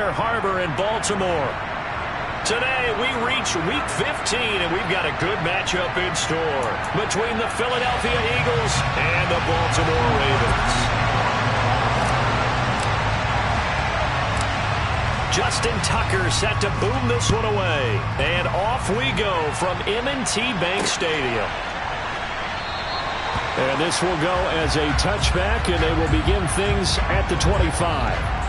Inner Harbor in Baltimore. Today, we reach Week 15, and we've got a good matchup in store between the Philadelphia Eagles and the Baltimore Ravens. Justin Tucker set to boom this one away. And off we go from M&T Bank Stadium. And this will go as a touchback, and they will begin things at the 25.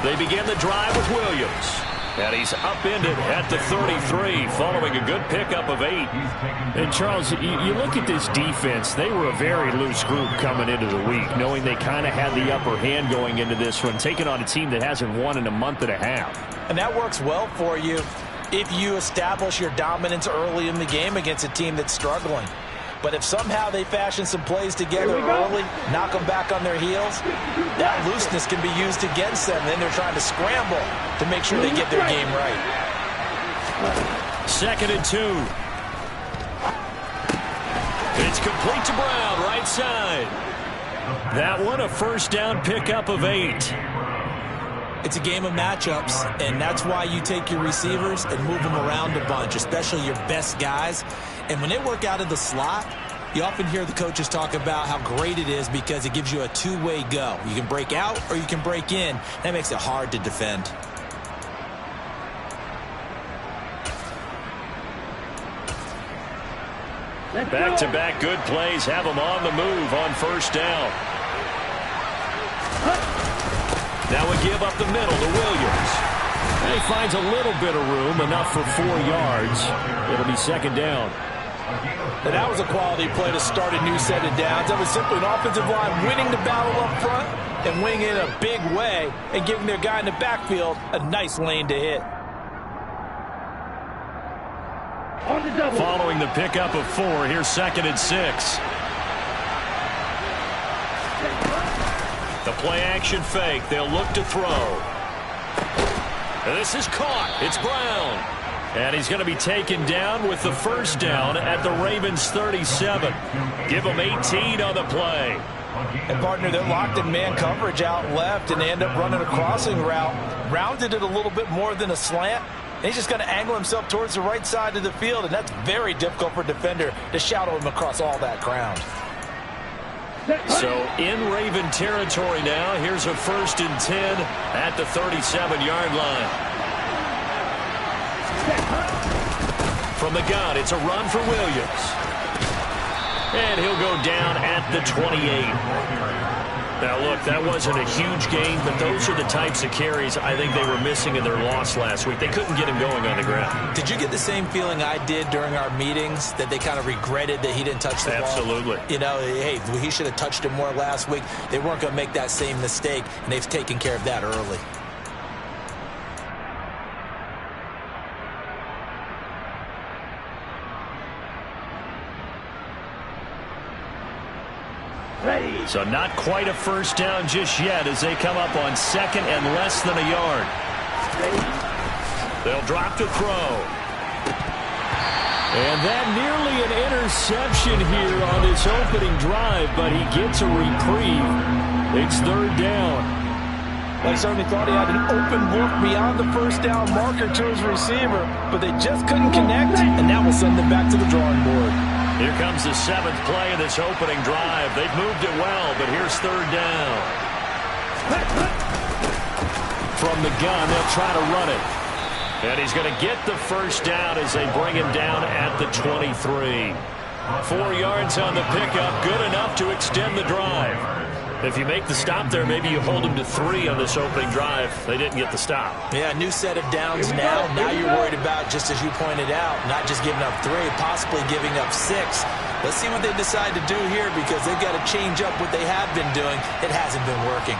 They begin the drive with Williams. And he's upended at the 33 following a good pickup of 8. And, Charles, you look at this defense. They were a very loose group coming into the week, knowing they kind of had the upper hand going into this one, taking on a team that hasn't won in a month and a half. And that works well for you if you establish your dominance early in the game against a team that's struggling. But if somehow they fashion some plays together early, knock them back on their heels, that looseness can be used against them. Then they're trying to scramble to make sure they get their game right. 2nd and 2. It's complete to Brown, right side. That one a first down pickup of 8. It's a game of matchups, and that's why you take your receivers and move them around a bunch, especially your best guys. And when they work out of the slot, you often hear the coaches talk about how great it is because it gives you a two-way go. You can break out or you can break in. That makes it hard to defend. Back-to-back good plays have them on the move on first down. Now we give up the middle to Williams. And he finds a little bit of room, enough for 4 yards. It'll be 2nd down. And that was a quality play to start a new set of downs. That was simply an offensive line winning the battle up front and winning in a big way and giving their guy in the backfield a nice lane to hit. Following the pickup of 4, here's 2nd and 6. The play-action fake. They'll look to throw. And this is caught. It's Brown. And he's going to be taken down with the first down at the Ravens' 37. Give them 18 on the play. And, partner, they're locked in man coverage out left, and they end up running a crossing route. Rounded it a little bit more than a slant. And he's just going to angle himself towards the right side of the field, and that's very difficult for a defender to shadow him across all that ground. So in Raven territory now. Here's a 1st and 10 at the 37-yard line. From the gun, it's a run for Williams. And he'll go down at the 28. Now, look, that wasn't a huge gain, but those are the types of carries I think they were missing in their loss last week. They couldn't get him going on the ground. Did you get the same feeling I did during our meetings, that they kind of regretted that he didn't touch the ball? Absolutely. You know, hey, he should have touched it more last week. They weren't going to make that same mistake, and they've taken care of that early. So not quite a first down just yet as they come up on 2nd and less than a yard. They'll drop to throw. And that nearly an interception here on this opening drive, but he gets a reprieve. It's 3rd down. I certainly thought he had an open look beyond the first down marker to his receiver, but they just couldn't connect, and that will send them back to the drawing board. Here comes the 7th play of this opening drive. They've moved it well, but here's 3rd down. From the gun, they'll try to run it. And he's going to get the first down as they bring him down at the 23. 4 yards on the pickup, good enough to extend the drive. If you make the stop there, maybe you hold them to 3 on this opening drive. They didn't get the stop. Yeah, new set of downs now. Now you're worried about, just as you pointed out, not just giving up 3, possibly giving up 6. Let's see what they decide to do here, because they've got to change up what they have been doing. It hasn't been working.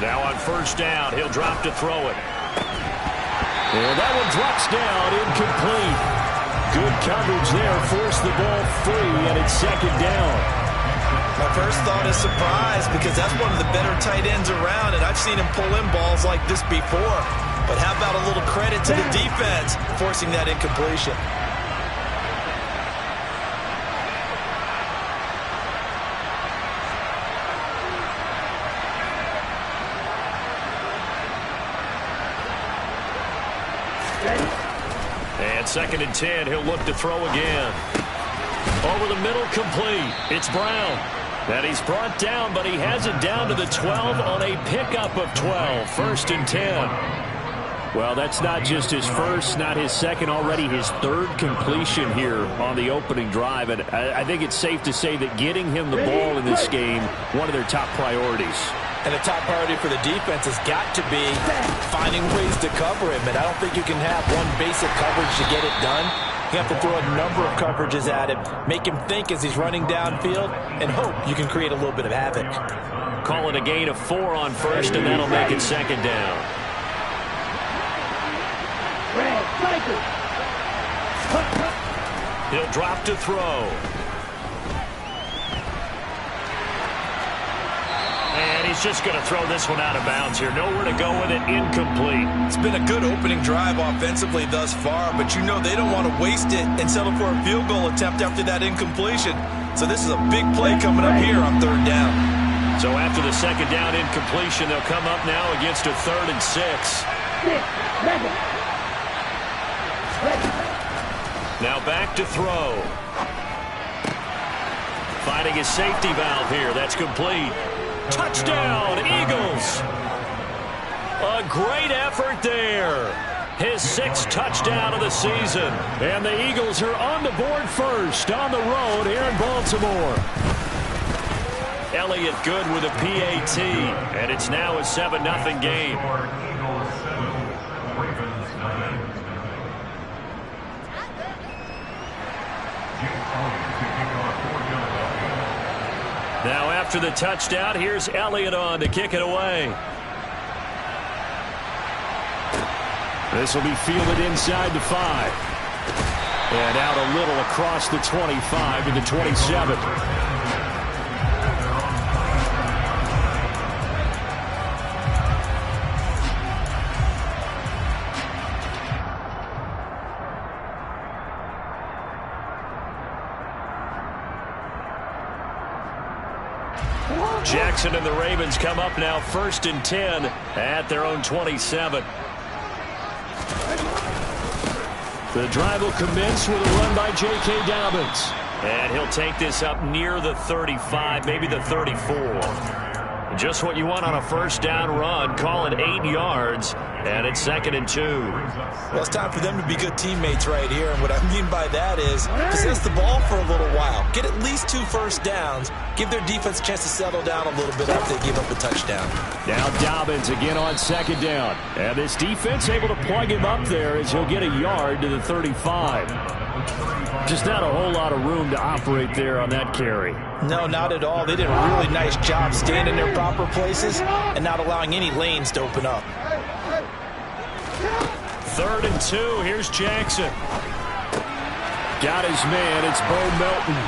Now on first down, he'll drop to throw it. And that one drops down, incomplete. Good coverage there, forced the ball free, and it's second down. My first thought is surprise, because that's one of the better tight ends around, and I've seen him pull in balls like this before. But how about a little credit to the defense forcing that incompletion? And second and 10, he'll look to throw again. Over the middle, complete. It's Brown. And he's brought down, but he has it down to the 12 on a pickup of 12. First and 10. Well, that's not just his first, not his second, already his third completion here on the opening drive. And I think it's safe to say that getting him the ball in this game, one of their top priorities. And the top priority for the defense has got to be finding ways to cover him. And I don't think you can have one basic coverage to get it done. You have to throw a number of coverages at him, make him think as he's running downfield, and hope you can create a little bit of havoc. Call it a gain of 4 on first, and that'll make it second down. He'll drop to throw. And he's just going to throw this one out of bounds here. Nowhere to go with it, incomplete. It's been a good opening drive offensively thus far, but you know they don't want to waste it and settle for a field goal attempt after that incompletion. So this is a big play coming up here on third down. So after the second down incompletion, they'll come up now against a 3rd and 6. Now back to throw. Finding his safety valve here. That's complete. Touchdown, Eagles. A great effort there. His 6th touchdown of the season. And the Eagles are on the board first on the road here in Baltimore. Elliott good with a PAT. And it's now a 7-0 game. Now after the touchdown, here's Elliott on to kick it away. This will be fielded inside the 5. And out a little across the 25 to the 27. Jackson and the Ravens come up now 1st and 10 at their own 27. The drive will commence with a run by J.K. Dobbins. And he'll take this up near the 35, maybe the 34. Just what you want on a first down run. Call it 8 yards, and it's 2nd and 2. Well, it's time for them to be good teammates right here. And what I mean by that is possess the ball for a little while. Get at least 2 first downs. Give their defense a chance to settle down a little bit after they give up a touchdown. Now Dobbins again on 2nd down. And this defense able to plug him up there as he'll get a yard to the 35. Just not a whole lot of room to operate there on that carry. No, not at all. They did a really nice job staying in their proper places and not allowing any lanes to open up. 3rd and 2. Here's Jackson. Got his man. It's Bo Melton.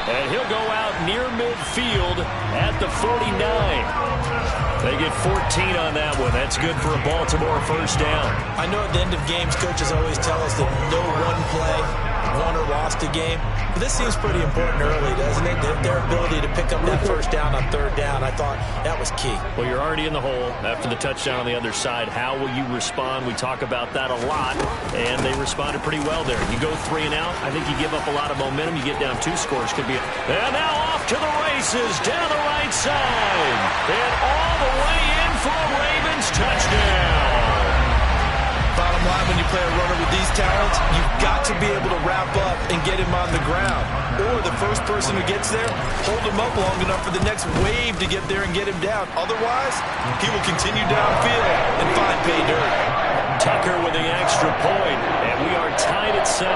And he'll go out near midfield at the 49. They get 14 on that one. That's good for a Baltimore first down. I know at the end of games, coaches always tell us that no one play won or lost a game. But this seems pretty important early, doesn't it? Their ability to pick up that first down on 3rd down, I thought that was key. Well, you're already in the hole after the touchdown on the other side. How will you respond? We talk about that a lot, and they responded pretty well there. You go 3 and out, I think you give up a lot of momentum. You get down 2 scores. Could be and now off to the races down the right side. And all the way in for a Ravens touchdown. Bottom line, when you play a runner with these talents, you've got to be able to wrap up and get him on the ground. Or the first person who gets there, hold him up long enough for the next wave to get there and get him down. Otherwise, he will continue downfield and find pay dirt. Tucker with the extra point, and we are tied at 7.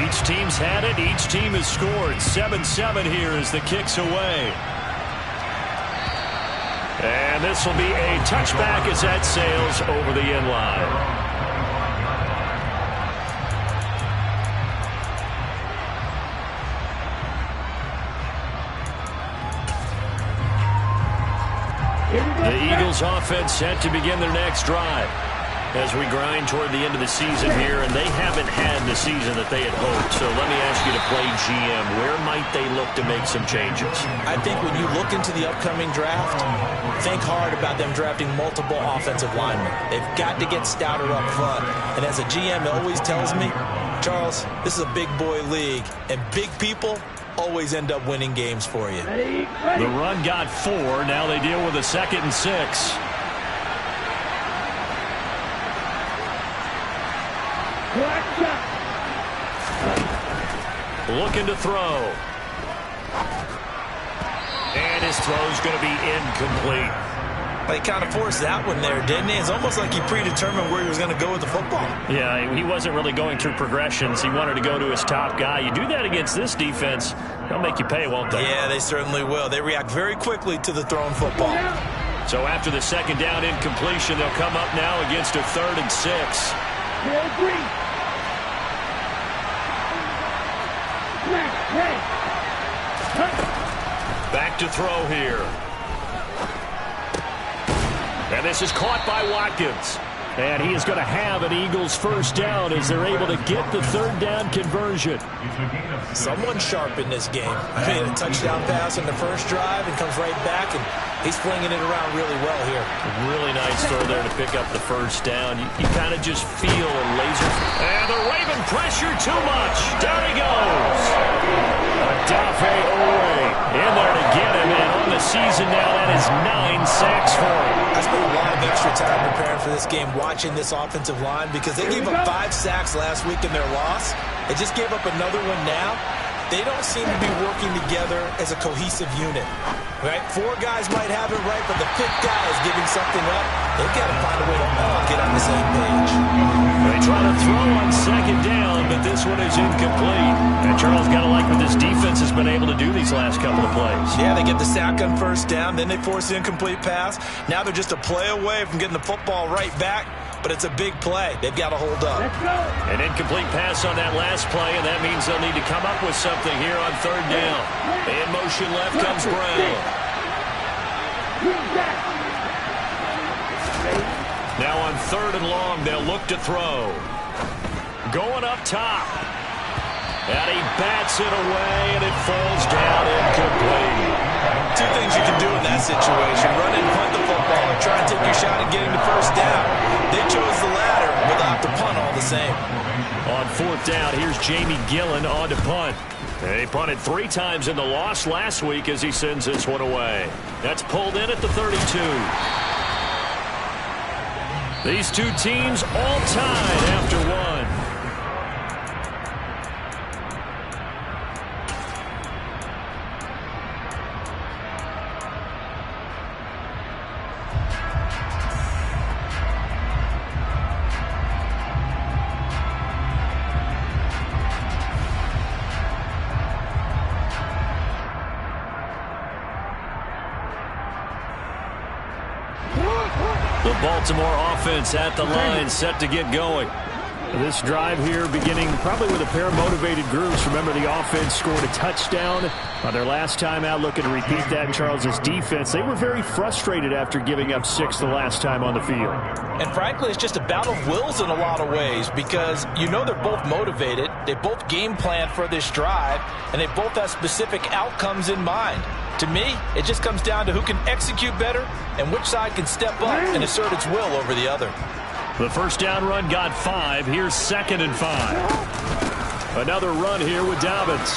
Each team's had it. Each team has scored. 7-7 here as the kick's away. And this will be a touchback as that sails over the end line. The Eagles offense set to begin their next drive as we grind toward the end of the season here, and they haven't had the season that they had hoped. So let me ask you to play GM. Where might they look to make some changes? I think when you look into the upcoming draft, think hard about them drafting multiple offensive linemen. They've got to get stouter up front. And as a GM always tells me, Charles, this is a big boy league, and big people always end up winning games for you. The run got 4. Now they deal with a 2nd and 6. Looking to throw. And his throw's going to be incomplete. He kind of forced that one there, didn't he? It's almost like he predetermined where he was going to go with the football. Yeah, he wasn't really going through progressions. He wanted to go to his top guy. You do that against this defense, they'll make you pay, won't they? Yeah, they certainly will. They react very quickly to the thrown football. So after the 2nd down incompletion, they'll come up now against a 3rd and 6. Back to throw here. And this is caught by Watkins. And he is going to have an Eagles first down as they're able to get the 3rd down conversion. Someone sharp in this game. I mean, a touchdown pass on the first drive and comes right back, and he's flinging it around really well here. Really nice throw there to pick up the first down. You kind of just feel a laser. And the Raven pressure too much. Down he goes. Adafe Owe in there to get him, and on the season now, that is 9 sacks for him. I spent a lot of extra time preparing for this game, watching this offensive line, because they gave up 5 sacks last week in their loss. They just gave up another one now. They don't seem to be working together as a cohesive unit. Right? 4 guys might have it right, but the 5th guy is giving something up. They've got to find a way to all get on the same page. They try to throw on 2nd down, but this one is incomplete. And Charles got to like what this defense has been able to do these last couple of plays. Yeah, they get the sack on 1st down, then they force the incomplete pass. Now they're just a play away from getting the football right back, but it's a big play. They've got to hold up. An incomplete pass on that last play, and that means they'll need to come up with something here on 3rd down. In motion left comes Brown. Now on 3rd and long, they'll look to throw. Going up top. And he bats it away, and it falls down incomplete. 2 things you can do in that situation. Run and punt the football or try and take your shot at getting the first down. They chose the latter, but they'll have to punt all the same. On 4th down, here's Jamie Gillen on to punt. He punted 3 times in the loss last week as he sends this one away. That's pulled in at the 32. These 2 teams all tied after 1. The Baltimore offense at the line, set to get going. This drive here beginning probably with a pair of motivated groups. Remember, the offense scored a touchdown on their last time out. Looking to repeat that in Charles's defense. They were very frustrated after giving up 6 the last time on the field. And frankly, it's just a battle of wills in a lot of ways, because you know they're both motivated. They both game plan for this drive, and they both have specific outcomes in mind. To me, it just comes down to who can execute better and which side can step up and assert its will over the other. The first down run got 5. Here's 2nd and 5. Another run here with Dobbins.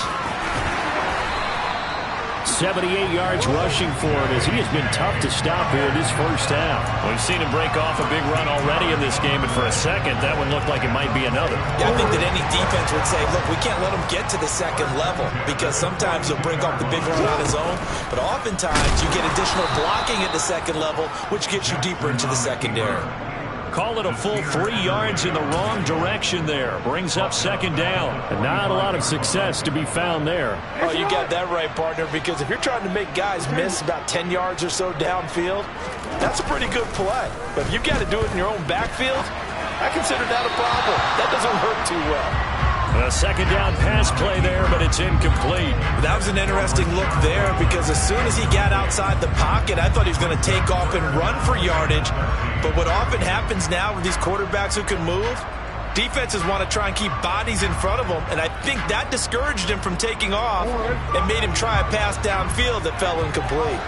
78 yards rushing for him as he has been tough to stop here in this first half. We've seen him break off a big run already in this game, but for a second, that one looked like it might be another. Yeah, I think that any defense would say, look, we can't let him get to the 2nd level, because sometimes he'll break off the big run on his own, but oftentimes you get additional blocking at the 2nd level, which gets you deeper into the secondary. Call it a full 3 yards in the wrong direction there. Brings up second down. And not a lot of success to be found there. Oh, you got that right, partner, because if you're trying to make guys miss about 10 yards or so downfield, that's a pretty good play. But if you've got to do it in your own backfield, I consider that a problem. That doesn't work too well. A second down pass play there, but it's incomplete. That was an interesting look there because as soon as he got outside the pocket, I thought he was going to take off and run for yardage. But what often happens now with these quarterbacks who can move, defenses want to try and keep bodies in front of them, and I think that discouraged him from taking off and made him try a pass downfield that fell incomplete.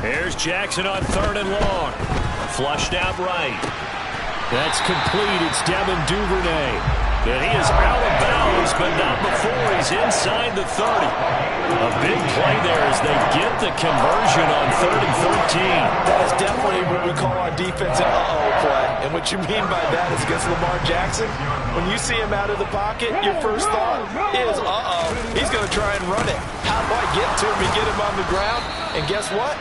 Here's Jackson on 3rd and long. Flushed out right. That's complete. It's Devin Duvernay. And he is out of bounds, but not before he's inside the 30. A big play there as they get the conversion on 3rd and 13. That is definitely what we call on defense an uh-oh play. And what you mean by that is against Lamar Jackson, when you see him out of the pocket, your first thought is, uh-oh, he's going to try and run it. How do I get to him and get him on the ground? And guess what?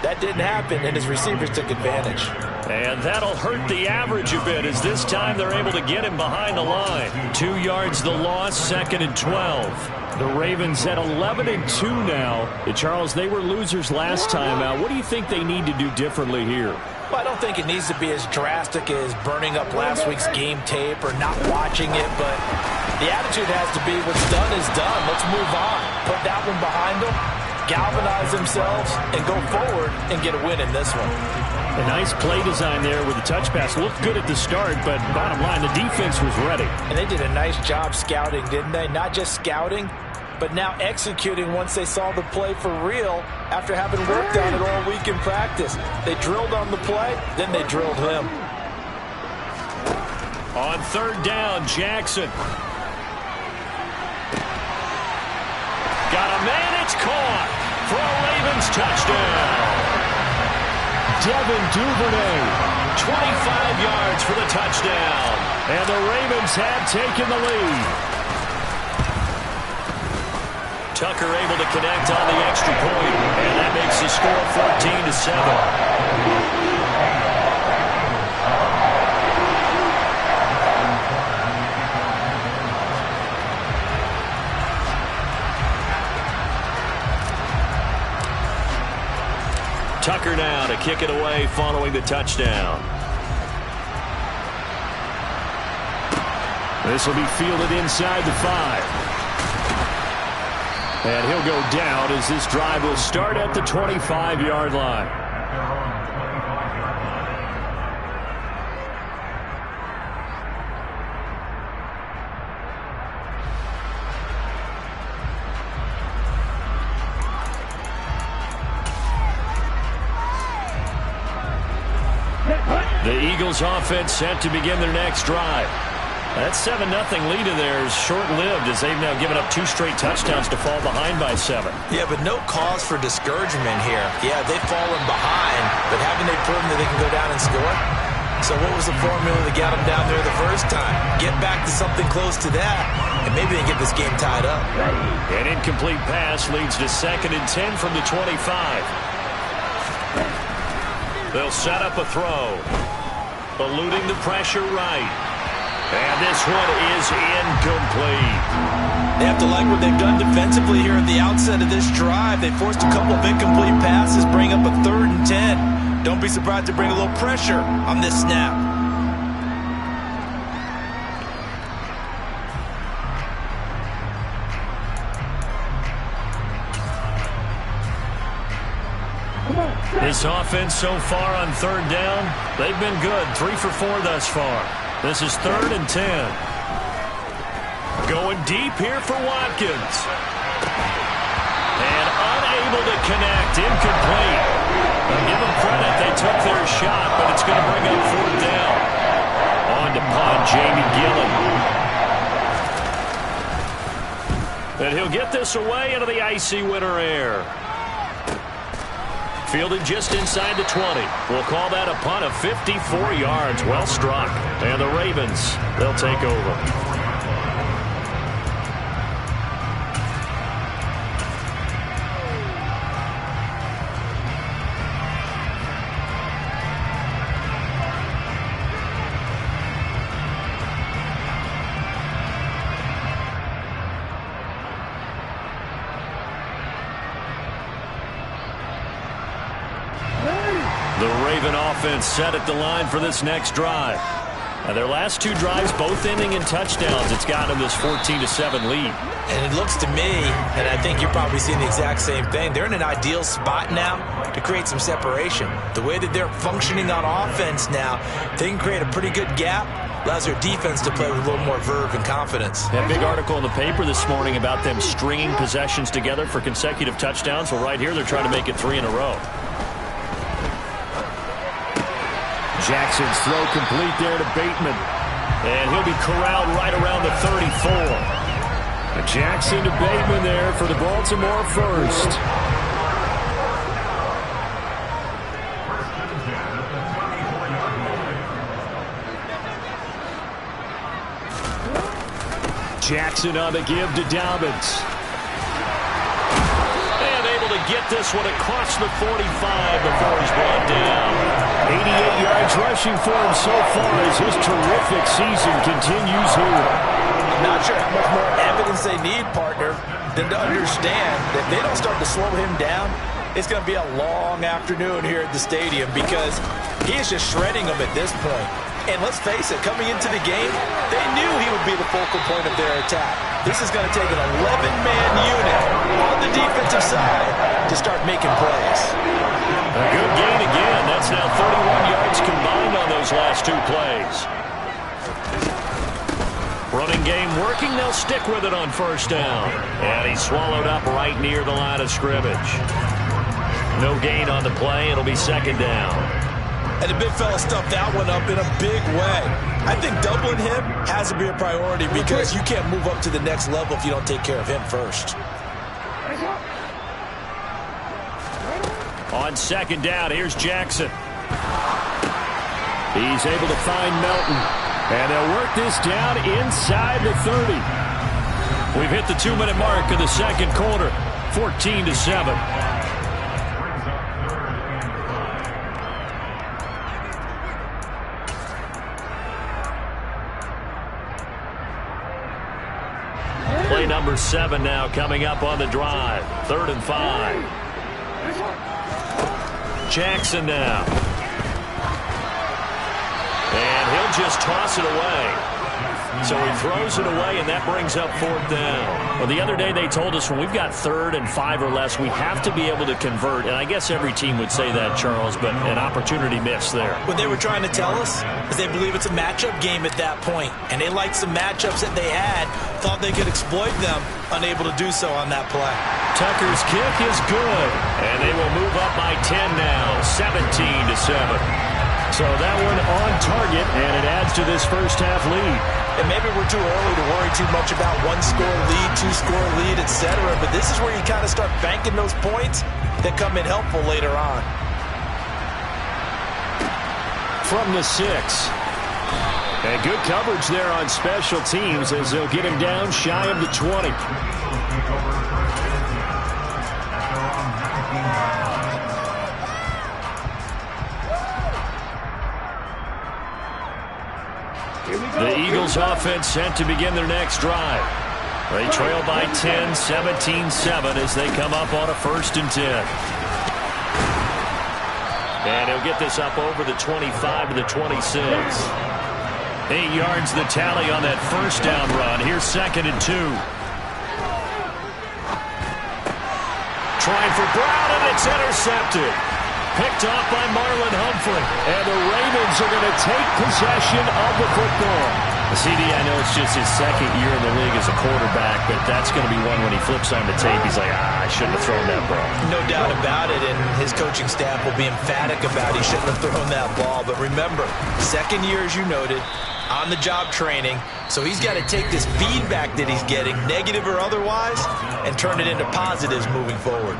That didn't happen, and his receivers took advantage. And that'll hurt the average a bit as this time they're able to get him behind the line. 2 yards the loss, 2nd and 12. The Ravens at 11-2 now. Charles, they were losers last time out. What do you think they need to do differently here? Well, I don't think it needs to be as drastic as burning up last week's game tape or not watching it, but the attitude has to be what's done is done. Let's move on. Put that one behind them, galvanize themselves, and go forward and get a win in this one. A nice play design there with the touch pass. Looked good at the start, but bottom line, the defense was ready. And they did a nice job scouting, didn't they? Not just scouting, but now executing once they saw the play for real after having worked on it all week in practice. They drilled on the play, then they drilled him. On 3rd down, Jackson. Got a man, it's caught for a Ravens touchdown. Devin Duvernay, 25 yards for the touchdown. And the Ravens have taken the lead. Tucker able to connect on the extra point, and that makes the score 14-7. Tucker now to kick it away following the touchdown. This will be fielded inside the 5. And he'll go down as this drive will start at the 25-yard line. The Eagles offense set to begin their next drive. That 7-0 lead of theirs short-lived as they've now given up 2 straight touchdowns to fall behind by 7. Yeah, but no cause for discouragement here. Yeah, they've fallen behind, but haven't they proven that they can go down and score? So what was the formula that got them down there the first time? Get back to something close to that, and maybe they get this game tied up. An incomplete pass leads to 2nd and 10 from the 25. They'll set up a throw. Eluding the pressure right. And this one is incomplete. They have to like what they've done defensively here at the outset of this drive. They forced a couple of incomplete passes, bring up a 3rd and 10. Don't be surprised to bring a little pressure on this snap. This offense so far on 3rd down, they've been good. 3 for 4 thus far. This is 3rd and 10. Going deep here for Watkins. And unable to connect. Incomplete. Now give them credit. They took their shot, but it's going to bring up 4th down. On to punt, Jamie Gillen. And he'll get this away into the icy winter air. Fielded just inside the 20. We'll call that a punt of 54 yards. Well struck. And the Ravens, they'll take over. even offense set at the line for this next drive. Now their last two drives, both ending in touchdowns. It's got them this 14-7 lead. And it looks to me, and I think you're probably seeing the exact same thing, they're in an ideal spot now to create some separation. The way that they're functioning on offense now, they can create a pretty good gap, allows their defense to play with a little more verve and confidence. That big article in the paper this morning about them stringing possessions together for consecutive touchdowns. Well, right here they're trying to make it 3 in a row. Jackson's throw complete there to Bateman. And he'll be corralled right around the 34. Jackson to Bateman there for the Baltimore first. Jackson on the give to Dobbins. And able to get this one across the 45 before he's brought down. 88 yards rushing for him so far as his terrific season continues here. I'm not sure how much more evidence they need, partner, than to understand that if they don't start to slow him down, it's going to be a long afternoon here at the stadium because he is just shredding them at this point. And let's face it, coming into the game, they knew he would be the focal point of their attack. This is going to take an 11-man unit on the defensive side to start making plays. A good gain again. That's now 31 yards combined on those last two plays. Running game working. They'll stick with it on first down. And he's swallowed up right near the line of scrimmage. No gain on the play. It'll be second down. And the big fella stuffed that one up in a big way. I think doubling him has to be a priority because you can't move up to the next level if you don't take care of him first. On second down, here's Jackson. He's able to find Melton. And they'll work this down inside the 30. We've hit the 2-minute mark of the second quarter. 14-7. Play number 7 now coming up on the drive. 3rd and 5. Jackson now. And he'll just toss it away. So he throws it away, and that brings up 4th down. Well, the other day they told us when we've got 3rd and 5 or less, we have to be able to convert. And I guess every team would say that, Charles, but an opportunity missed there. What they were trying to tell us is they believe it's a matchup game at that point. And they liked some matchups that they had, thought they could exploit them, unable to do so on that play. Tucker's kick is good, and they will move up by 10 now, 17-7. So that one on target, and it adds to this first half lead. And maybe we're too early to worry too much about 1-score lead, 2-score lead, etc. But this is where you kind of start banking those points that come in helpful later on. From the 6. And good coverage there on special teams as they'll get him down shy of the 20. The Eagles offense set to begin their next drive. They trail by 10, 17-7 as they come up on a 1st and 10. And he'll get this up over the 25 to the 26. 8 yards the tally on that first down run. Here's 2nd and 2. Trying for Brown, and it's intercepted. Picked off by Marlon Humphrey. And the Ravens are going to take possession of the football. CD, I know it's just his 2nd year in the league as a quarterback, but that's going to be one when he flips on the tape, he's like, I shouldn't have thrown that ball. No doubt about it, and his coaching staff will be emphatic about he shouldn't have thrown that ball. But remember, 2nd year, as you noted, on-the-job training, so he's got to take this feedback that he's getting, negative or otherwise, and turn it into positives moving forward.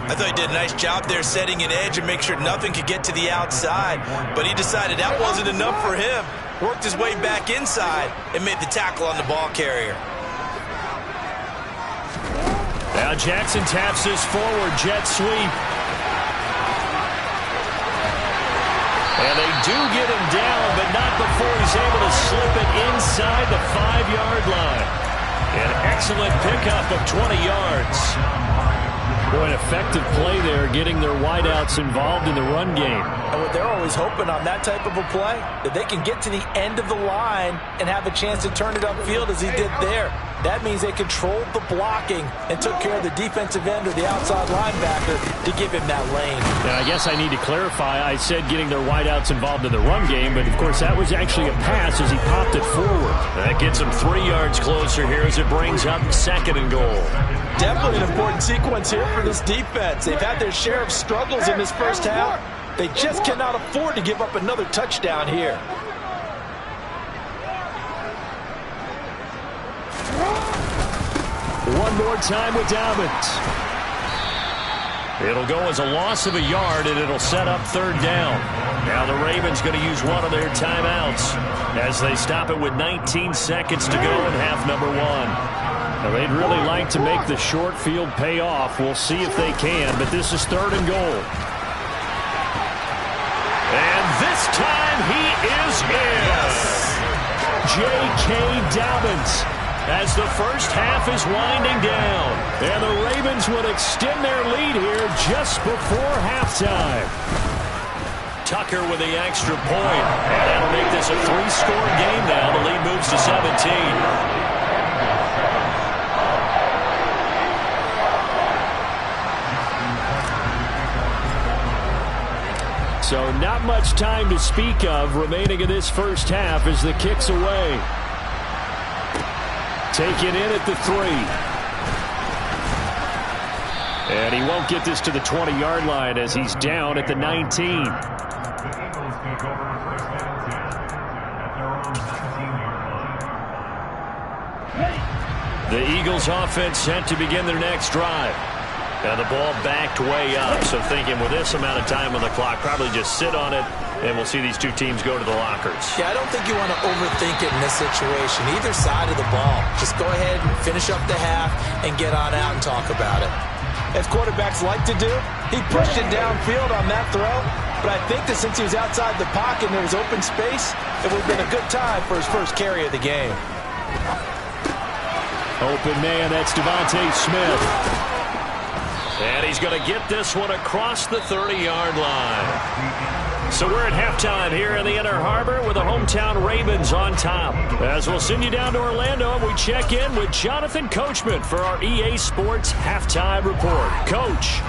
I thought he did a nice job there setting an edge and make sure nothing could get to the outside, but he decided that wasn't enough for him. Worked his way back inside and made the tackle on the ball carrier. Now Jackson taps this forward, jet sweep. And they do get him down, but not before he's able to slip it inside the 5-yard line. An excellent pickup of 20 yards. Boy, an effective play there, getting their wideouts involved in the run game. And what they're always hoping on that type of a play, that they can get to the end of the line and have a chance to turn it upfield as he did there. That means they controlled the blocking and took care of the defensive end or the outside linebacker to give him that lane. And I guess I need to clarify. I said getting their wideouts involved in the run game, but of course that was actually a pass as he popped it forward. That gets him 3 yards closer here as it brings up 2nd and goal. Definitely an important sequence here for this defense. They've had their share of struggles in this first half. They just cannot afford to give up another touchdown here. One more time with Dobbins. It'll go as a loss of a yard, and it'll set up 3rd down. Now the Ravens going to use one of their timeouts as they stop it with 19 seconds to go in half number 1. Now, they'd really like to make the short field pay off. We'll see if they can, but this is 3rd and goal. And this time he is in. J.K. Dobbins as the first half is winding down. And the Ravens will extend their lead here just before halftime. Tucker with the extra point. And that'll make this a 3-score game now. The lead moves to 17. So not much time to speak of remaining in this first half as the kick's away. Taken in at the 3. And he won't get this to the 20-yard line as he's down at the 19. The Eagles offense set to begin their next drive. Now the ball backed way up, so thinking with this amount of time on the clock, probably just sit on it, and we'll see these two teams go to the lockers. Yeah, I don't think you want to overthink it in this situation. Either side of the ball. Just go ahead and finish up the half and get on out and talk about it. As quarterbacks like to do, he pushed it downfield on that throw, but I think that since he was outside the pocket and there was open space, it would have been a good time for his first carry of the game. Open man, that's Devontae Smith. And he's going to get this one across the 30-yard line. So we're at halftime here in the Inner Harbor with the hometown Ravens on top. As we'll send you down to Orlando, and we check in with Jonathan Coachman for our EA Sports Halftime Report. Coach.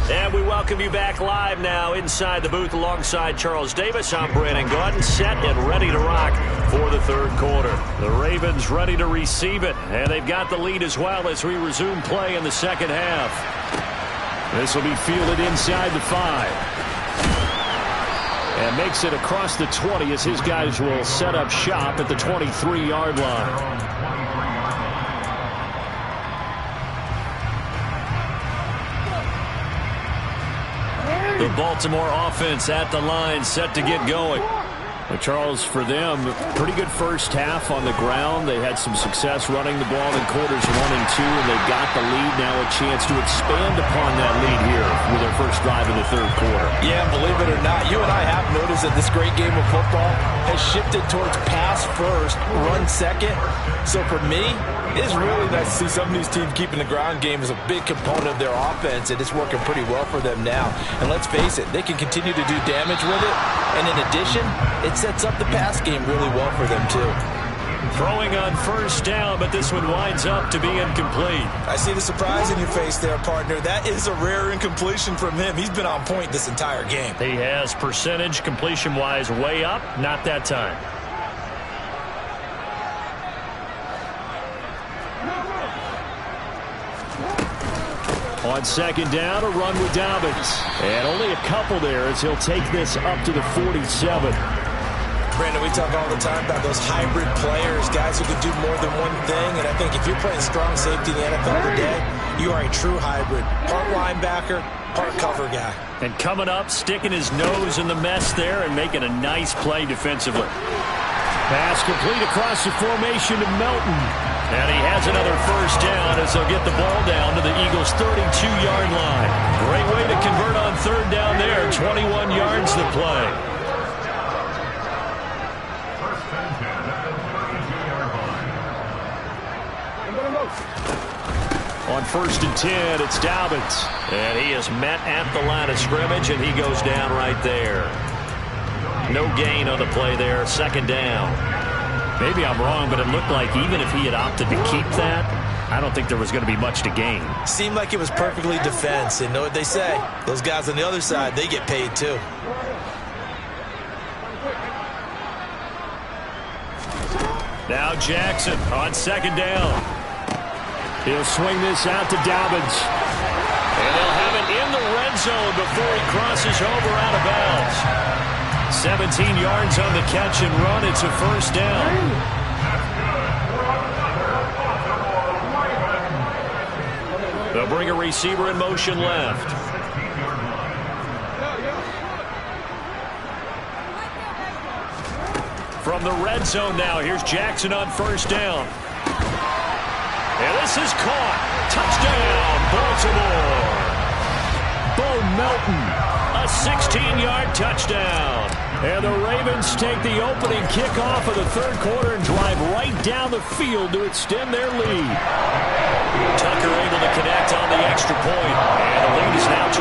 And we welcome you back live now inside the booth alongside Charles Davis. I'm Brandon Gordon, set and ready to rock for the 3rd quarter. The Ravens ready to receive it, and they've got the lead as well as we resume play in the 2nd half. This will be fielded inside the 5. And makes it across the 20 as his guys will set up shop at the 23-yard line. The Baltimore offense at the line, set to get going. Well, Charles, for them, pretty good first half on the ground. They had some success running the ball in quarters 1 and 2, and they've got the lead now, a chance to expand upon that lead here with their first drive in the 3rd quarter. Yeah, believe it or not, you and I have noticed that this great game of football has shifted towards pass first, run second. So for me, it's really nice to see some of these teams keeping the ground game as a big component of their offense, and it's working pretty well for them now. And let's face it, they can continue to do damage with it, and in addition, it sets up the pass game really well for them too. Throwing on first down, but this one winds up to be incomplete. I see the surprise in your face there, partner. That is a rare incompletion from him. He's been on point this entire game. He has percentage completion-wise way up, not that time. On 2nd down, a run with Dobbins. And only a couple there as he'll take this up to the 47. Brandon, we talk all the time about those hybrid players, guys who can do more than one thing. And I think if you're playing strong safety in the NFL today, you are a true hybrid. Part linebacker, part cover guy. And coming up, sticking his nose in the mess there and making a nice play defensively. Pass complete across the formation to Melton. And he has another first down as they'll get the ball down to the Eagles' 32-yard line. Great way to convert on 3rd down there. 21 yards to play. On 1st and 10, it's Dobbins. And he is met at the line of scrimmage, and he goes down right there. No gain on the play there. 2nd down. Maybe I'm wrong, but it looked like even if he had opted to keep that, I don't think there was going to be much to gain. Seemed like it was perfectly defense. And know what they say? Those guys on the other side, they get paid too. Now Jackson on 2nd down. He'll swing this out to Dobbins. And they'll have it in the red zone before he crosses over out of bounds. 17 yards on the catch and run. It's a 1st down. They'll bring a receiver in motion left. From the red zone now, here's Jackson on 1st down. And this is caught. Touchdown, Baltimore. Bo Melton, a 16-yard touchdown. And the Ravens take the opening kickoff of the 3rd quarter and drive right down the field to extend their lead. Tucker able to connect on the extra point. And the lead is now 24.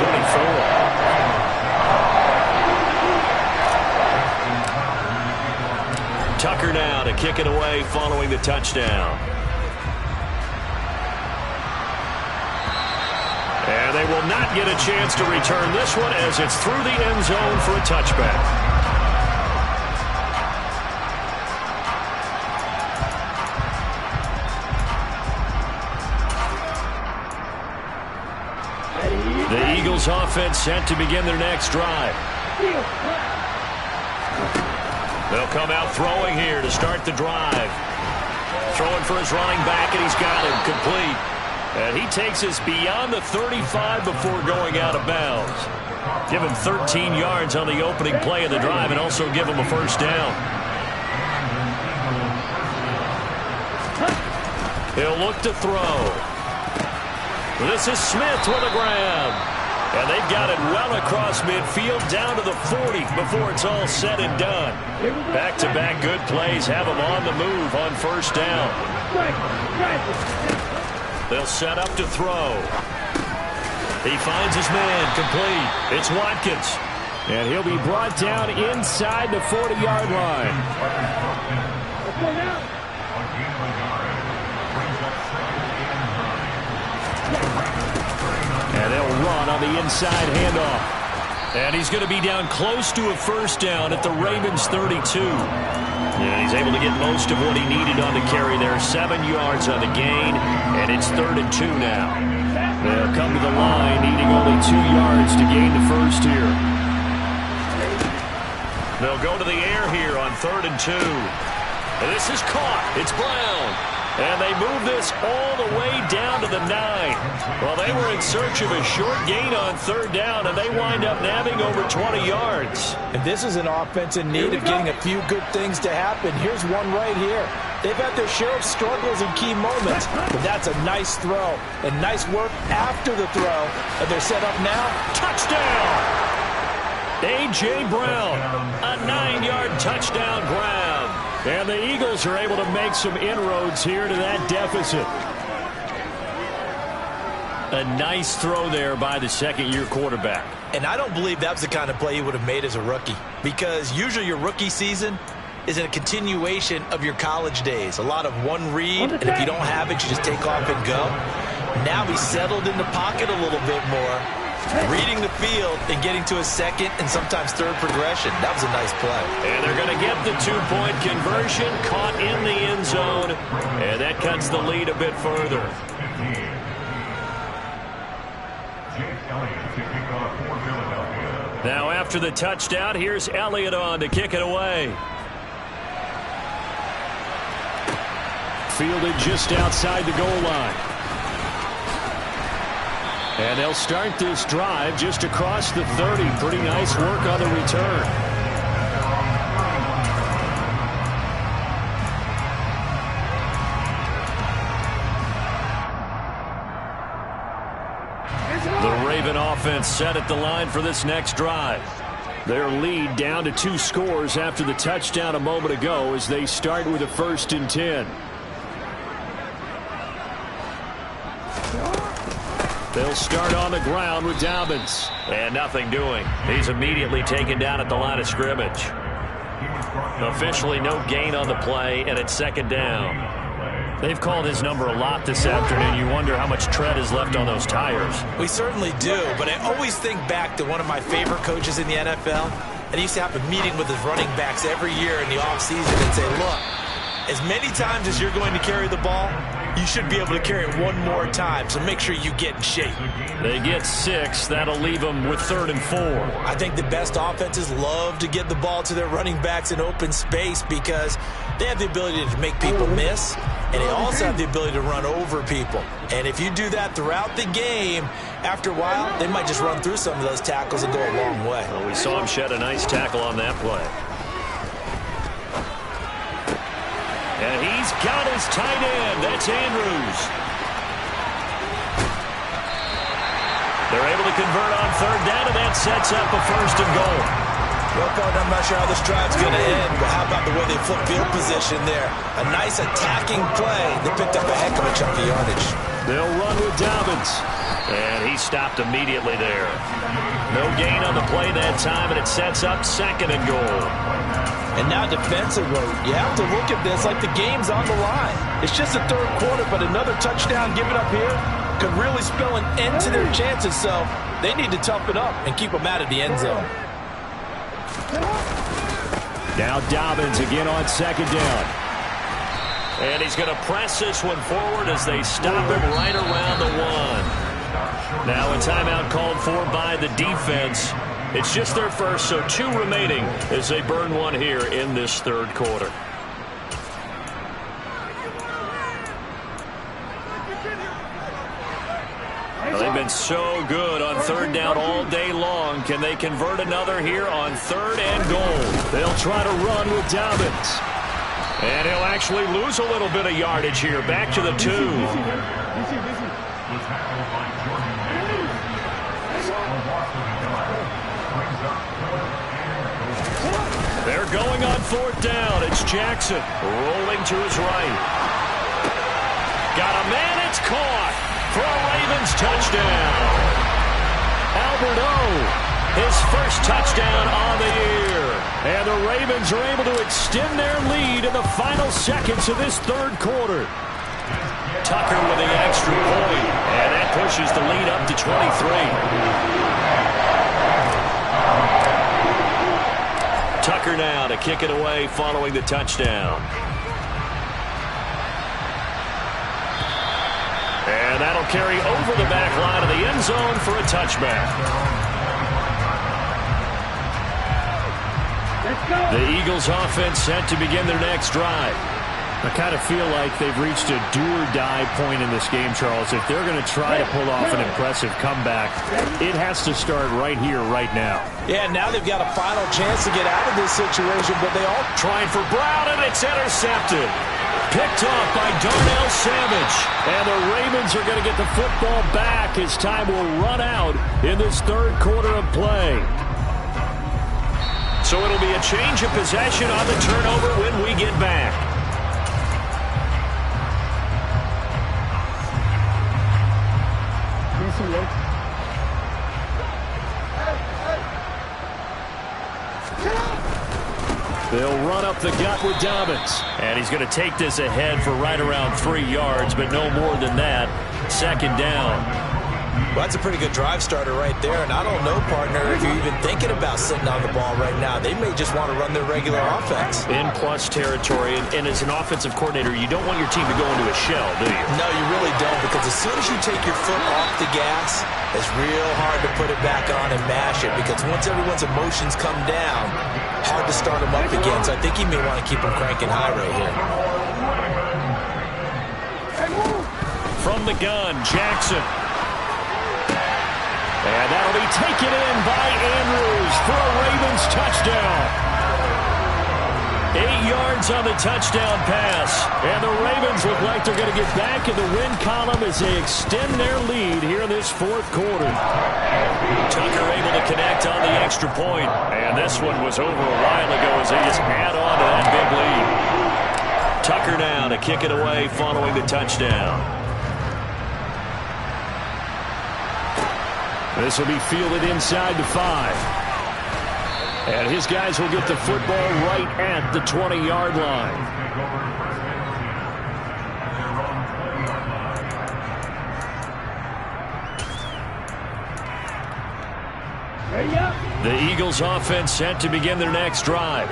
Tucker now to kick it away following the touchdown. And they will not get a chance to return this one as it's through the end zone for a touchback. The Eagles offense set to begin their next drive. They'll come out throwing here to start the drive. Throwing for his running back, and he's got him complete. And he takes us beyond the 35 before going out of bounds. Give him 13 yards on the opening play of the drive and also give him a 1st down. He'll look to throw. This is Smith with a grab. And they've got it well across midfield down to the 40 before it's all said and done. Back-to-back good plays have him on the move on 1st down. They'll set up to throw. He finds his man complete. It's Watkins. And he'll be brought down inside the 40-yard line. And they'll run on the inside handoff. And he's going to be down close to a 1st down at the Ravens 32. And he's able to get most of what he needed on the carry there. 7 yards on the gain, and it's 3rd and 2 now. They'll come to the line, needing only 2 yards to gain the 1st here. They'll go to the air here on 3rd and 2. And this is caught. It's Brown. And they move this all the way down to the 9. Well, they were in search of a short gain on 3rd down, and they wind up nabbing over 20 yards. And this is an offense in need of getting a few good things to happen. Here's one right here. They've had their share of struggles in key moments, but that's a nice throw. And nice work after the throw. And they're set up now. Touchdown! A.J. Brown, a 9-yard touchdown grab. And the Eagles are able to make some inroads here to that deficit. A nice throw there by the 2nd-year quarterback. And I don't believe that was the kind of play he would have made as a rookie, because usually your rookie season is a continuation of your college days. A lot of one read, and if you don't have it, you just take off and go. Now he's settled in the pocket a little bit more, reading the field and getting to a 2nd and sometimes 3rd progression. That was a nice play. And they're going to get the 2-point conversion, caught in the end zone, and that cuts the lead a bit further. Now after the touchdown, here's Elliott on to kick it away. Fielded just outside the goal line. And they'll start this drive just across the 30. Pretty nice work on the return. The Raven offense set at the line for this next drive. Their lead down to 2 scores after the touchdown a moment ago as they start with a 1st and 10. They'll start on the ground with Dobbins. And nothing doing. He's immediately taken down at the line of scrimmage. Officially no gain on the play, and it's second down. They've called his number a lot this afternoon. You wonder how much tread is left on those tires. We certainly do, but I always think back to one of my favorite coaches in the NFL, and he used to have a meeting with his running backs every year in the offseason and say, look, as many times as you're going to carry the ball, you should be able to carry it one more time, so make sure you get in shape. They get 6. That'll leave them with 3rd and 4. I think the best offenses love to get the ball to their running backs in open space because they have the ability to make people miss, and they also have the ability to run over people. And if you do that throughout the game, after a while, they might just run through some of those tackles and go a long way. Well, we saw him shed a nice tackle on that play. And he's got his tight end. That's Andrews. They're able to convert on 3rd down, and that sets up a 1st and goal. Well, partner, I'm not sure how this drive's going to end, but how about the way they flip field position there? A nice attacking play. They picked up a heck of a chunk of yardage. They'll run with Dobbins. And he stopped immediately there. No gain on the play that time, and it sets up 2nd and goal. And now defensively, you have to look at this like the game's on the line. It's just the 3rd quarter, but another touchdown given up here could really spell an end to their chances, so they need to toughen up and keep them out of the end zone. Now Dobbins again on 2nd down. And he's going to press this one forward as they stop him right around the 1. Now a timeout called for by the defense. It's just their first, so 2 remaining as they burn one here in this 3rd quarter. Well, they've been so good on 3rd down all day long. Can they convert another here on 3rd and goal? They'll try to run with Dobbins. And he'll actually lose a little bit of yardage here. Back to the 2. They're going on 4th down. It's Jackson rolling to his right. Got a man. It's caught for a Ravens touchdown. Albert O, his first touchdown on the year. And the Ravens are able to extend their lead in the final seconds of this 3rd quarter. Tucker with the extra point, and that pushes the lead up to 23. Tucker now to kick it away following the touchdown. And that'll carry over the back line of the end zone for a touchback. The Eagles offense set to begin their next drive. I kind of feel like they've reached a do-or-die point in this game, Charles. If they're going to try to pull off an impressive comeback, it has to start right here, right now. Yeah, now they've got a final chance to get out of this situation, but they all trying for Brown, and it's intercepted. Picked off by Darnell Savage. And the Ravens are going to get the football back as time will run out in this 3rd quarter of play. So it'll be a change of possession on the turnover when we get back. They'll run up the gut with Dobbins. And he's going to take this ahead for right around 3 yards, but no more than that. 2nd down. Well, that's a pretty good drive starter right there, and I don't know, partner, if you're even thinking about sitting on the ball right now. They may just want to run their regular offense. In plus territory, and as an offensive coordinator, you don't want your team to go into a shell, do you? No, you really don't, because as soon as you take your foot off the gas, it's real hard to put it back on and mash it, because once everyone's emotions come down, hard to start them up again. So I think he may want to keep them cranking high right here. From the gun, Jackson. And that'll be taken in by Andrews for a Ravens touchdown. 8 yards on the touchdown pass. And the Ravens look like they're going to get back in the win column as they extend their lead here in this 4th quarter. Tucker able to connect on the extra point. And this one was over a while ago as they just add on to that big lead. Tucker now to kick it away following the touchdown. This will be fielded inside the 5. And his guys will get the football right at the 20-yard line. The Eagles offense set to begin their next drive.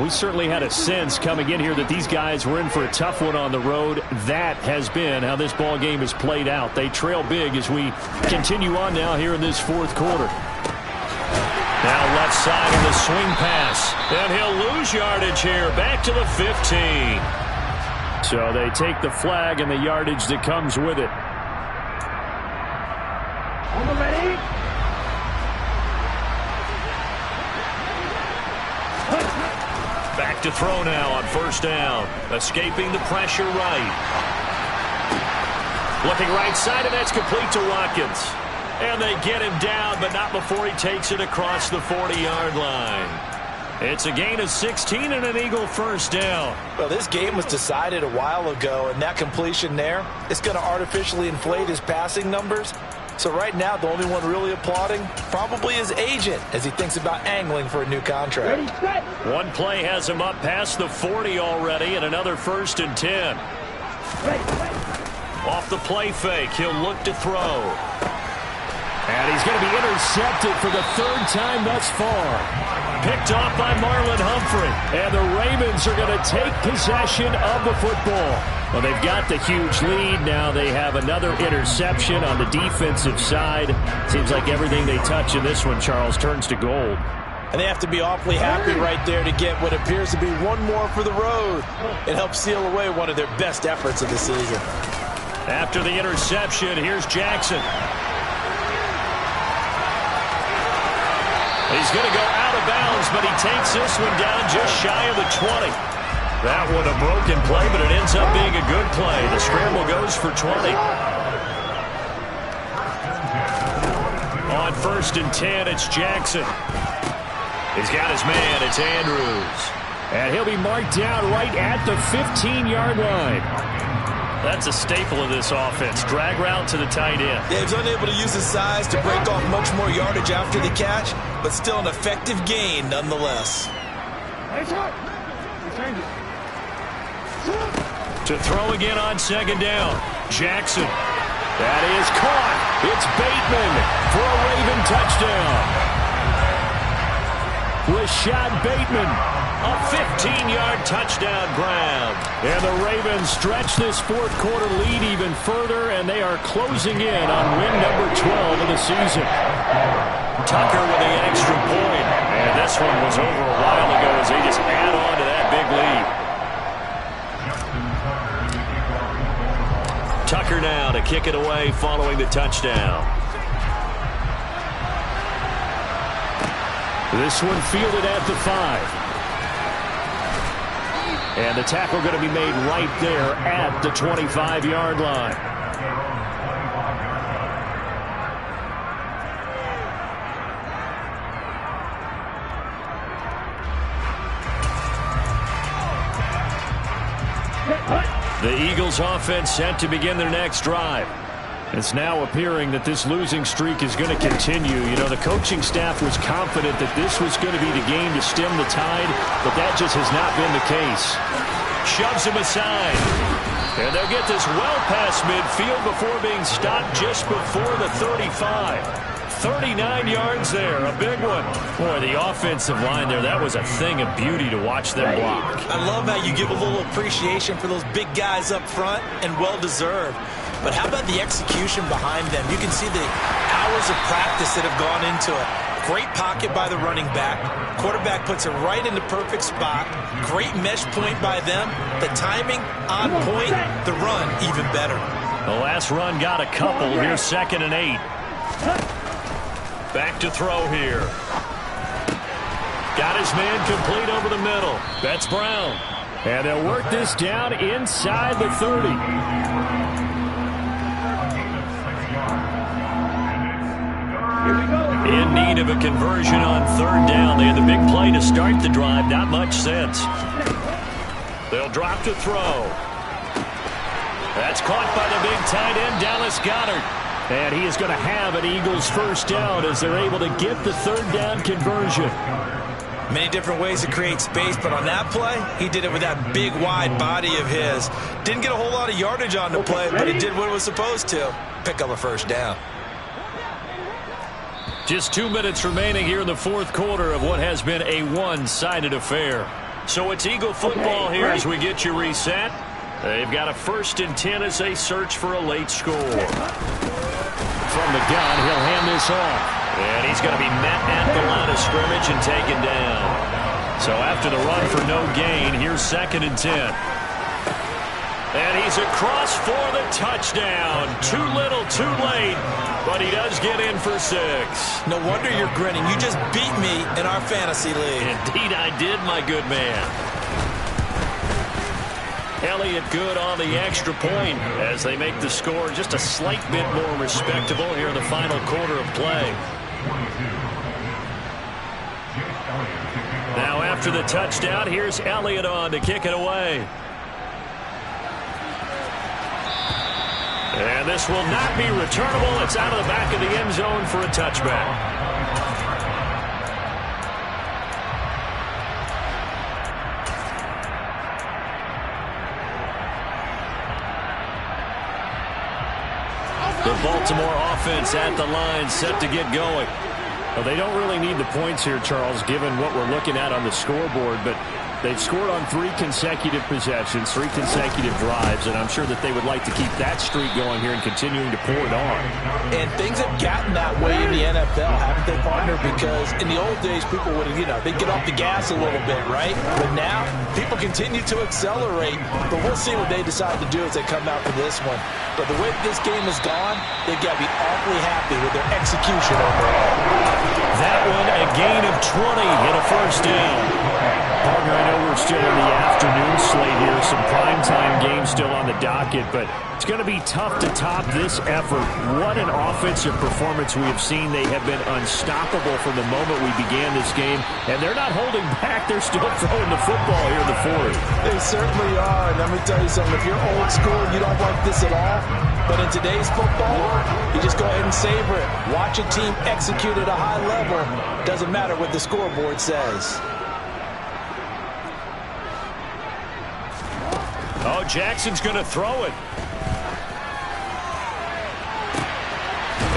We certainly had a sense coming in here that these guys were in for a tough one on the road. That has been how this ball game has played out. They trail big as we continue on now here in this fourth quarter. Now left side on the swing pass. And he'll lose yardage here. Back to the 15. So they take the flag and the yardage that comes with it. Ready? Back to throw now on first down. Escaping the pressure right. Looking right side, and that's complete to Watkins. And they get him down, but not before he takes it across the 40-yard line. It's a gain of 16 and an Eagle first down. Well, this game was decided a while ago, and that completion there is going to artificially inflate his passing numbers. So right now, the only one really applauding probably his agent as he thinks about angling for a new contract. Ready, set. One play has him up past the 40 already, and another 1st and 10. Off the play fake, he'll look to throw. And he's going to be intercepted for the 3rd time thus far. Picked off by Marlon Humphrey. And the Ravens are going to take possession of the football. Well, they've got the huge lead. Now they have another interception on the defensive side. Seems like everything they touch in this one, Charles, turns to gold. And they have to be awfully happy right there to get what appears to be one more for the road. It helps seal away one of their best efforts of the season. After the interception, here's Jackson. He's going to go out of bounds, but he takes this one down just shy of the 20. That one a broken play, but it ends up being a good play. The scramble goes for 20. On 1st and 10, it's Jackson. He's got his man. It's Andrews. And he'll be marked down right at the 15-yard line. That's a staple of this offense. Drag route to the tight end. Yeah, he's unable to use his size to break off much more yardage after the catch, but still an effective gain nonetheless. To throw again on 2nd down. Jackson. That is caught. It's Bateman for a Raven touchdown. Rashad Bateman, a 15-yard touchdown grab. And the Ravens stretch this fourth quarter lead even further, and they are closing in on win number 12 of the season. Tucker with the extra point. And this one was over a while ago as they just add on to that big lead. Tucker now to kick it away following the touchdown. This one fielded at the 5. And the tackle going to be made right there at the 25-yard line. The Eagles offense set to begin their next drive. It's now appearing that this losing streak is going to continue. You know, the coaching staff was confident that this was going to be the game to stem the tide, but that just has not been the case. Shoves him aside. And they'll get this well past midfield before being stopped just before the 35. 39 yards there, a big one. Boy, the offensive line there, that was a thing of beauty to watch them block. I love how you give a little appreciation for those big guys up front, and well-deserved. But how about the execution behind them? You can see the hours of practice that have gone into it. Great pocket by the running back. Quarterback puts it right in the perfect spot. Great mesh point by them. The timing on point. The run even better. The last run got a couple. Here's 2nd and 8. Back to throw here. Got his man complete over the middle. That's Brown. And they'll work this down inside the 30. In need of a conversion on 3rd down. They had the big play to start the drive. Not much sense. They'll drop to throw. That's caught by the big tight end, Dallas Goedert. And he is going to have an Eagles first down as they're able to get the third down conversion. Many different ways to create space, but on that play, he did it with that big, wide body of his. Didn't get a whole lot of yardage on the play, but he did what it was supposed to. Pick up a first down. Just 2 minutes remaining here in the fourth quarter of what has been a one-sided affair. So it's Eagle football here as we get you reset. They've got a 1st and 10 as they search for a late score. From the gun, he'll hand this off. And he's going to be met at the line of scrimmage and taken down. So after the run for no gain, here's 2nd and 10. And he's across for the touchdown. Too little, too late. But he does get in for 6. No wonder you're grinning. You just beat me in our fantasy league. Indeed I did, my good man. Elliott good on the extra point as they make the score just a slight bit more respectable here in the final quarter of play. Now after the touchdown, here's Elliott on to kick it away. And this will not be returnable. It's out of the back of the end zone for a touchback. The Baltimore offense at the line, set to get going. Well, they don't really need the points here, Charles, given what we're looking at on the scoreboard, but they've scored on 3 consecutive possessions, 3 consecutive drives, and I'm sure that they would like to keep that streak going here and continuing to pour it on. And things have gotten that way in the NFL, haven't they, partner? Because in the old days, people would, they'd get off the gas a little bit, right? But now, people continue to accelerate, but we'll see what they decide to do as they come out for this one. But the way this game has gone, they've got to be awfully happy with their execution overall. That one, a gain of 20 and a first down. Partner, I know we're still in the afternoon slate here, some primetime games still on the docket, but it's going to be tough to top this effort. What an offensive performance we have seen. They have been unstoppable from the moment we began this game, and they're not holding back. They're still throwing the football here in the fourth. They certainly are, and let me tell you something. If you're old school, you don't like this at all. But in today's football, you just go ahead and savor it. Watch a team execute at a high level. Doesn't matter what the scoreboard says. Oh, Jackson's going to throw it.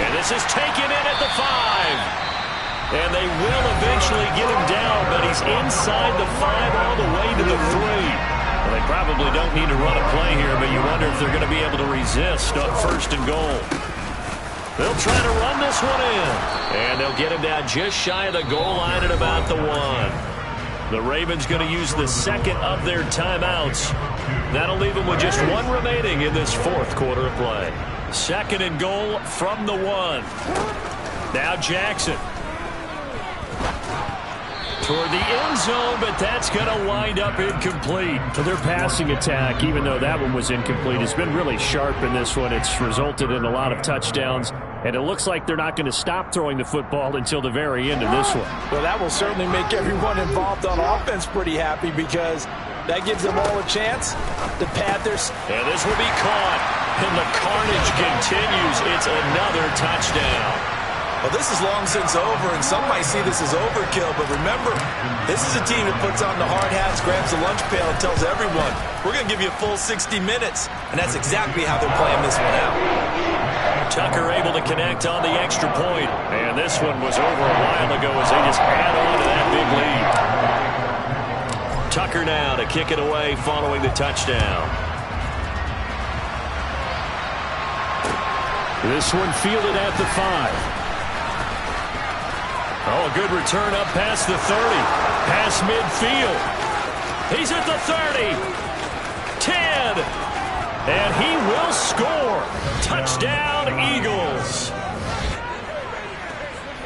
And this is taken in at the 5. And they will eventually get him down, but he's inside the 5 all the way to the 3. Well, they probably don't need to run a play here, but you wonder if they're going to be able to resist on 1st and goal. They'll try to run this one in. And they'll get him down just shy of the goal line at about the 1. The Ravens going to use the 2nd of their timeouts. That'll leave them with just 1 remaining in this fourth quarter of play. 2nd and goal from the 1. Now Jackson. Toward the end zone, but that's going to wind up incomplete. Their passing attack, even though that one was incomplete, has been really sharp in this one. It's resulted in a lot of touchdowns, and it looks like they're not going to stop throwing the football until the very end of this one. Well, that will certainly make everyone involved on offense pretty happy because that gives them all a chance to pad their... And this will be caught, and the carnage continues. It's another touchdown. Well, this is long since over, and some might see this as overkill, but remember, this is a team that puts on the hard hats, grabs the lunch pail, and tells everyone, we're going to give you a full 60 minutes, and that's exactly how they're playing this one out. Tucker able to connect on the extra point, and this one was over a while ago as they just add on to that big lead. Tucker now to kick it away following the touchdown. This one fielded at the 5. Oh, a good return up past the 30. Past midfield. He's at the 30. 10. And he will score. Touchdown, Eagles.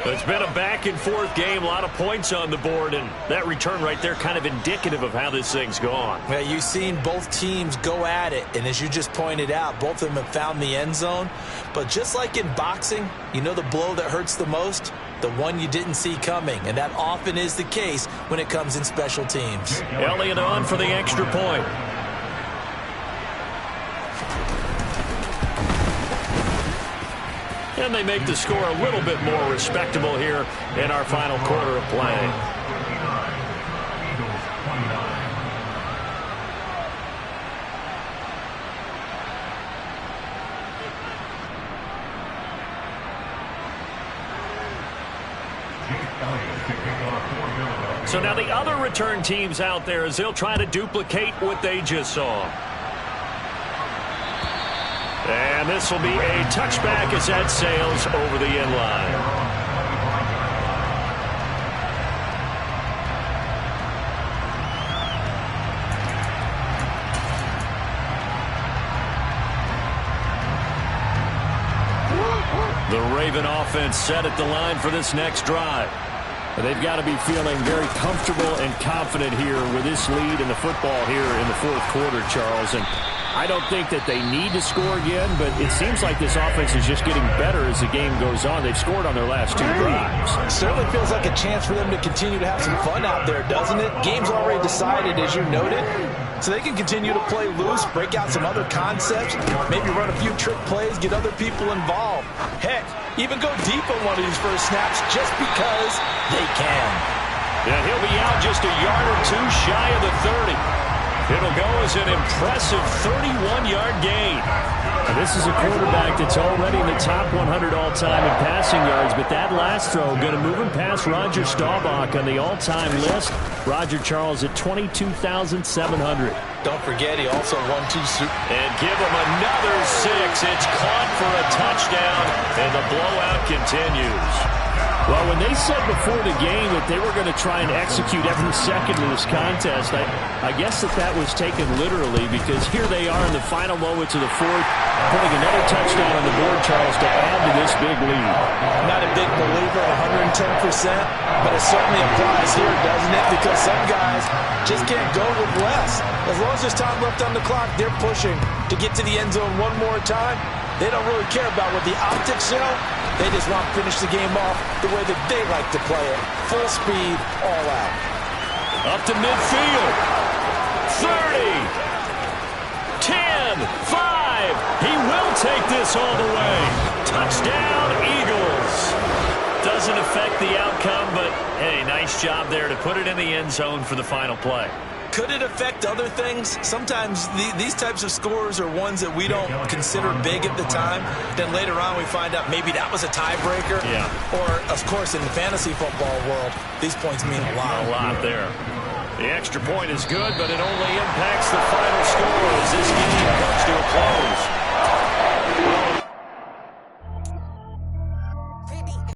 It's been a back-and-forth game. A lot of points on the board. And that return right there kind of indicative of how this thing's gone. Well, you've seen both teams go at it. And as you just pointed out, both of them have found the end zone. But just like in boxing, you know the blow that hurts the most? The one you didn't see coming, and that often is the case when it comes in special teams. Elliott on for the extra point. And they make the score a little bit more respectable here in our final quarter of play. So now the other return teams out there as they'll try to duplicate what they just saw. And this will be a touchback as that sails over the end line. The Raven offense set at the line for this next drive. They've got to be feeling very comfortable and confident here with this lead in the football here in the fourth quarter, Charles. And I don't think that they need to score again, but it seems like this offense is just getting better as the game goes on. They've scored on their last two drives. It certainly feels like a chance for them to continue to have some fun out there, doesn't it? Game's already decided, as you noted. So they can continue to play loose, break out some other concepts, maybe run a few trick plays, get other people involved. Heck, even go deep on one of these first snaps just because they can. Yeah, he'll be out just a yard or two shy of the 30. It'll go as an impressive 31-yard gain. And this is a quarterback that's already in the top 100 all-time in passing yards, but that last throw going to move him past Roger Staubach on the all-time list. Roger Charles at 22,700. Don't forget, he also won 2 And give him another 6. It's caught for a touchdown, and the blowout continues. Well, when they said before the game that they were going to try and execute every second of this contest, I guess that was taken literally, because here they are in the final moments of the fourth, putting another touchdown on the board, Charles, to add to this big lead. I'm not a big believer at 110%, but it certainly applies here, doesn't it? Because some guys just can't go with less. As long as there's time left on the clock, they're pushing to get to the end zone one more time. They don't really care about what the optics show. They just want to finish the game off the way that they like to play it. Full speed, all out. Up to midfield. 30. 10. 5. He will take this all the way. Touchdown, Eagles. Doesn't affect the outcome, but, hey, nice job there to put it in the end zone for the final play. Could it affect other things? Sometimes these types of scores are ones that we don't consider big at the time. Then later on we find out maybe that was a tiebreaker. Yeah. Or, of course, in the fantasy football world, these points mean a lot. A lot there. The extra point is good, but it only impacts the final score as this